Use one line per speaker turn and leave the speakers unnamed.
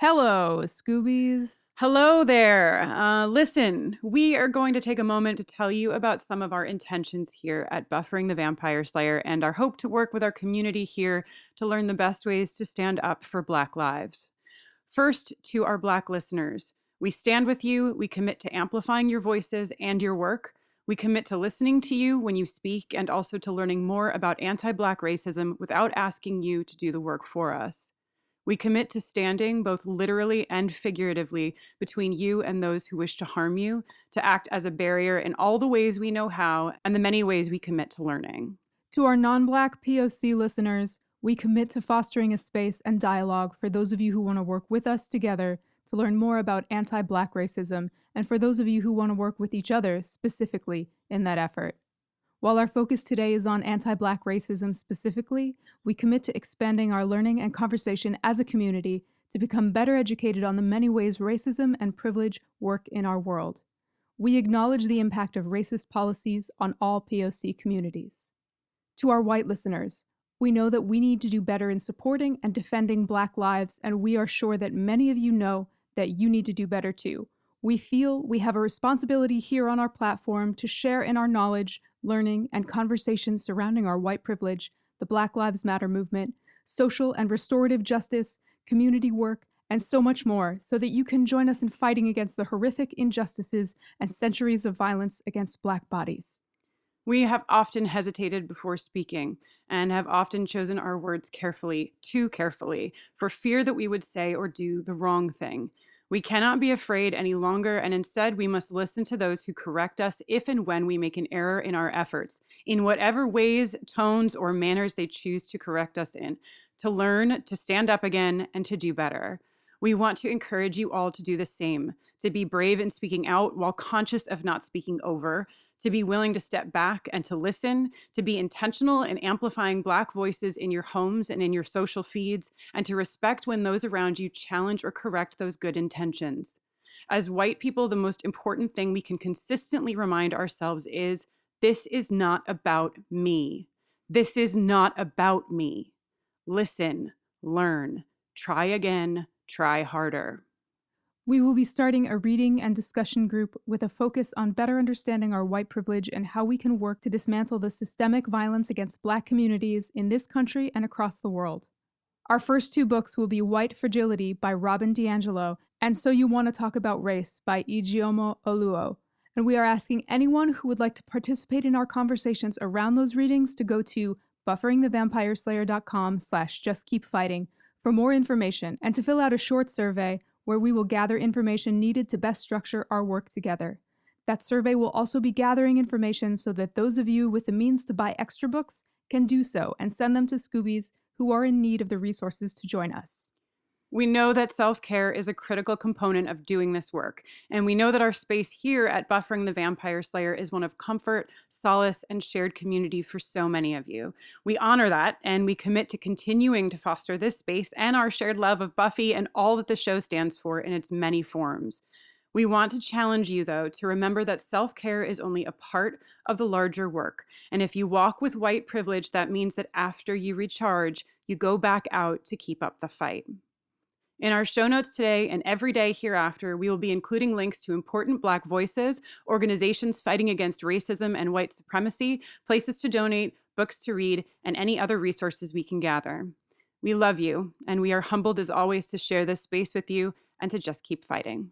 Hello, Scoobies.
Hello there. Listen, we are going to take a moment to tell you about some of our intentions here at Buffering the Vampire Slayer and our hope to work with our community here to learn the best ways to stand up for Black lives. First, to our Black listeners, we stand with you. We commit to amplifying your voices and your work. We commit to listening to you when you speak and also to learning more about anti Black racism without asking you to do the work for us. We commit to standing, both literally and figuratively, between you and those who wish to harm you, to act as a barrier in all the ways we know how and the many ways we commit to learning.
To our non Black POC listeners, we commit to fostering a space and dialogue for those of you who want to work with us together to learn more about anti Black racism, and for those of you who want to work with each other specifically in that effort. While our focus today is on anti Black racism specifically, we commit to expanding our learning and conversation as a community to become better educated on the many ways racism and privilege work in our world. We acknowledge the impact of racist policies on all POC communities. To our white listeners, we know that we need to do better in supporting and defending Black lives, and we are sure that many of you know that you need to do better too. We feel we have a responsibility here on our platform to share in our knowledge, learning, and conversations surrounding our white privilege, the Black Lives Matter movement, social and restorative justice, community work, and so much more, so that you can join us in fighting against the horrific injustices and centuries of violence against Black bodies.
We have often hesitated before speaking and have often chosen our words carefully, too carefully, for fear that we would say or do the wrong thing. We cannot be afraid any longer, and instead we must listen to those who correct us if and when we make an error in our efforts, in whatever ways, tones, or manners they choose to correct us in, to learn, to stand up again, and to do better. We want to encourage you all to do the same, to be brave in speaking out while conscious of not speaking over, to be willing to step back and to listen, to be intentional in amplifying Black voices in your homes and in your social feeds, and to respect when those around you challenge or correct those good intentions. As white people, the most important thing we can consistently remind ourselves is this is not about me. This is not about me. Listen, learn, try again, try harder.
We will be starting a reading and discussion group with a focus on better understanding our white privilege and how we can work to dismantle the systemic violence against Black communities in this country and across the world. Our first two books will be White Fragility by Robin DiAngelo and So You Want to Talk About Race by Ijeoma Oluo. And we are asking anyone who would like to participate in our conversations around those readings to go to bufferingthevampireslayer.com/justkeepfighting for more information and to fill out a short survey where we will gather information needed to best structure our work together. That survey will also be gathering information so that those of you with the means to buy extra books can do so and send them to Scoobies who are in need of the resources to join us.
We know that self-care is a critical component of doing this work, and we know that our space here at Buffering the Vampire Slayer is one of comfort, solace, and shared community for so many of you. We honor that, and we commit to continuing to foster this space and our shared love of Buffy and all that the show stands for in its many forms. We want to challenge you, though, to remember that self-care is only a part of the larger work. And if you walk with white privilege, that means that after you recharge, you go back out to keep up the fight. In our show notes today and every day hereafter, we will be including links to important Black voices, organizations fighting against racism and white supremacy, places to donate, books to read, and any other resources we can gather. We love you, and we are humbled as always to share this space with you and to just keep fighting.